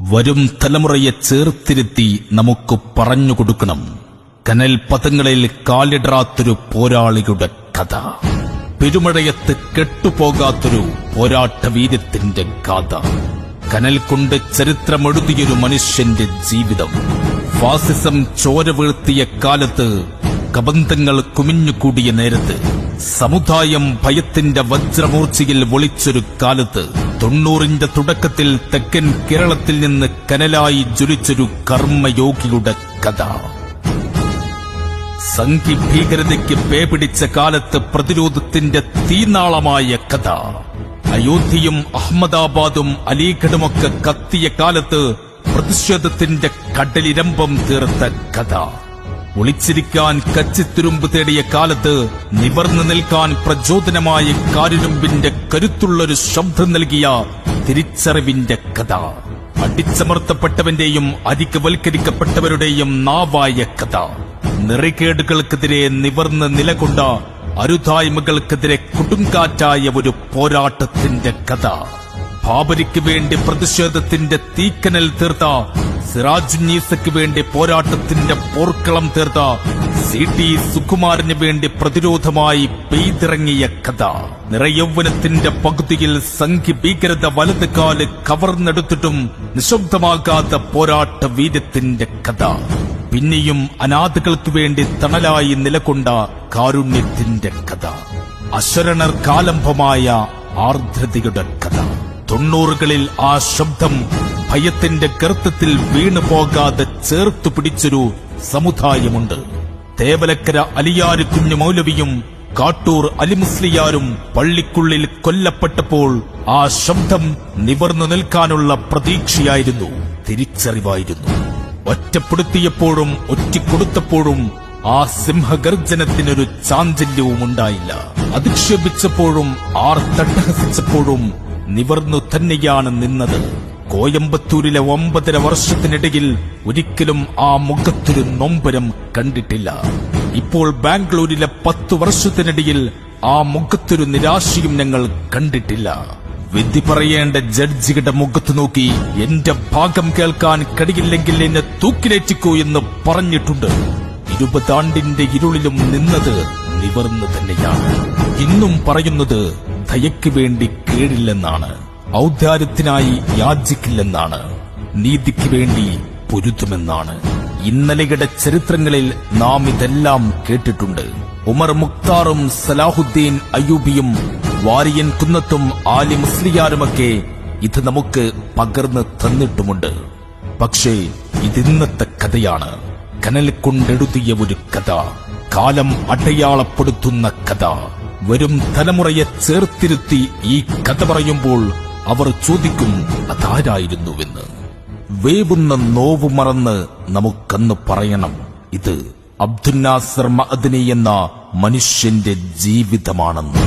വരും തലമുറയെ ചേർത്തിരുത്തി നമുക്ക് പറഞ്ഞുകൊടുക്കണം കനൽ പദങ്ങളിൽ കാലിടറാത്തൊരു പോരാളിയുടെ കഥ, പെരുമഴയത്ത് കെട്ടുപോകാത്തൊരു പോരാട്ടവീര്യത്തിന്റെ ഗാഥ, കനൽ കൊണ്ട് ചരിത്രമെഴുതിയൊരു മനുഷ്യന്റെ ജീവിതം. ഫാസിസം ചോര വീഴ്ത്തിയ കാലത്ത്, കബന്ധങ്ങൾ കുമിഞ്ഞുകൂടിയ നേരത്ത്, സമുദായം ഭയത്തിന്റെ വജ്രമൂർച്ചയിൽ ഒളിച്ചൊരു കാലത്ത്, 90ന്റെ തുടക്കത്തിൽ തെക്കൻ കേരളത്തിൽ നിന്ന് കനലായി ജ്വലിച്ചൊരു കർമ്മയോഗിയുടെ കഥ. സംഘി ഭീകരതയ്ക്ക് പേപിടിച്ച കാലത്ത് പ്രതിരോധത്തിന്റെ തീനാളമായ കഥ. അയോധ്യയും അഹമ്മദാബാദും അലീഗഡുമൊക്കെ കത്തിയ കാലത്ത് പ്രതിഷേധത്തിന്റെ കടലിരമ്പം തീർത്ത കഥ. ഒളിച്ചിരിക്കാൻ കച്ചിത്തുരുമ്പ് തേടിയ കാലത്ത് നിവർന്നു നിൽക്കാൻ പ്രചോദനമായ കാരിരുമ്പിന്റെ കരുത്തുള്ളൊരു ശബ്ദം നൽകിയ തിരിച്ചറിവിന്റെ കഥ. അടിച്ചമർത്തപ്പെട്ടവന്റെയും അധികവൽക്കരിക്കപ്പെട്ടവരുടെയും നാവായ കഥ. നിറകേടുകൾക്കെതിരെ നിവർന്ന് നിലകൊണ്ട അരുതായ്മകൾക്കെതിരെ കൊടുങ്കാറ്റായ ഒരു പോരാട്ടത്തിന്റെ കഥ. ബാബരിക്ക് വേണ്ടി പ്രതിഷേധത്തിന്റെ തീക്കനൽ തീർത്ത, സിറാജുന്നീസയ്ക്ക് വേണ്ടി പോരാട്ടത്തിന്റെ പോർക്കളം തീർത്ത, CT സുകുമാരന് വേണ്ടി പ്രതിരോധമായി പെയ്തിറങ്ങിയ കഥ. നിറയൗവനത്തിന്റെ പകുതിയിൽ സംഘി ഭീകരത വലത് കാല് കവർന്നെടുത്തിട്ടും നിശബ്ദമാകാത്ത പോരാട്ട വീര്യത്തിന്റെ കഥ. പിന്നെയും അനാഥകൾക്ക് വേണ്ടി തണലായി നിലകൊണ്ട കാരുണ്യത്തിന്റെ കഥ. അശരണർ കാലംഭമായ ആർദ്രതയുടെ കഥ. 90കളിൽ ആ ശബ്ദം ഭയത്തിന്റെ ഗർത്തത്തിൽ വീണുപോകാതെ ചേർത്തു പിടിച്ചൊരു സമുദായമുണ്ട്. തേവലക്കര അലിയാര് കുഞ്ഞു മൗലവിയും കാട്ടൂർ അലിമുസ്ലിയാരും പള്ളിക്കുള്ളിൽ കൊല്ലപ്പെട്ടപ്പോൾ ആ ശബ്ദം നിവർന്നു നിൽക്കാനുള്ള പ്രതീക്ഷയായിരുന്നു, തിരിച്ചറിവായിരുന്നു. ഒറ്റപ്പെടുത്തിയപ്പോഴും ഒറ്റിക്കൊടുത്തപ്പോഴും ആ സിംഹഗർജനത്തിനൊരു ചാഞ്ചല്യവും ഉണ്ടായില്ല. അധിക്ഷേപിച്ചപ്പോഴും ആർത്തട്ടഹസിച്ചപ്പോഴും നിവർന്നു തന്നെയാണ് നിന്നത്. കോയമ്പത്തൂരിലെ 9.5 വർഷത്തിനിടയിൽ ഒരിക്കലും ആ മുഖത്തൊരു നൊമ്പരം കണ്ടിട്ടില്ല. ഇപ്പോൾ ബാംഗ്ലൂരിലെ 10 വർഷത്തിനിടയിൽ ആ മുഖത്തൊരു നിരാശയും ഞങ്ങൾ കണ്ടിട്ടില്ല. വിധി പറയേണ്ട ജഡ്ജിയുടെ മുഖത്ത് നോക്കി എന്റെ ഭാഗം കേൾക്കാൻ കഴിയില്ലെങ്കിൽ എന്നെ തൂക്കിലേറ്റിക്കൂ എന്ന് പറഞ്ഞിട്ടുണ്ട്. 20 ആണ്ടിന്റെ ഇരുളിലും നിന്നത് നിവർന്നു തന്നെയാണ്. ഇന്നും പറയുന്നത് ദയയ്ക്ക് വേണ്ടി കേടില്ലെന്നാണ്, ഔദാര്യത്തിനായി യാചിക്കില്ലെന്നാണ്, നീതിക്ക് വേണ്ടി പൊരുതുമെന്നാണ്. ഇന്നലെയുടെ ചരിത്രങ്ങളിൽ നാം ഇതെല്ലാം കേട്ടിട്ടുണ്ട്. ഉമർ മുഖ്താറും സലാഹുദ്ദീൻ അയ്യൂബിയും വാരിയൻ കുന്നത്തും ആലി മുസ്ലിയാരുമൊക്കെ ഇത് നമുക്ക് പകർന്ന് തന്നിട്ടുമുണ്ട്. പക്ഷേ ഇതിന്നത്തെ കഥയാണ്, കനൽ കൊണ്ടെഴുതിയ ഒരു കഥ, കാലം അടയാളപ്പെടുത്തുന്ന കഥ. വരും തലമുറയെ ചേർത്തിരുത്തി ഈ കഥ പറയുമ്പോൾ അവർ ചോദിക്കും അതാരായിരുന്നുവെന്ന്. വേവുന്ന നോവ് മറന്ന് നമുക്കന്ന് പറയണം, ഇത് അബ്ദുൽ നാസർ മഅദനി എന്ന മനുഷ്യന്റെ ജീവിതമാണെന്ന്.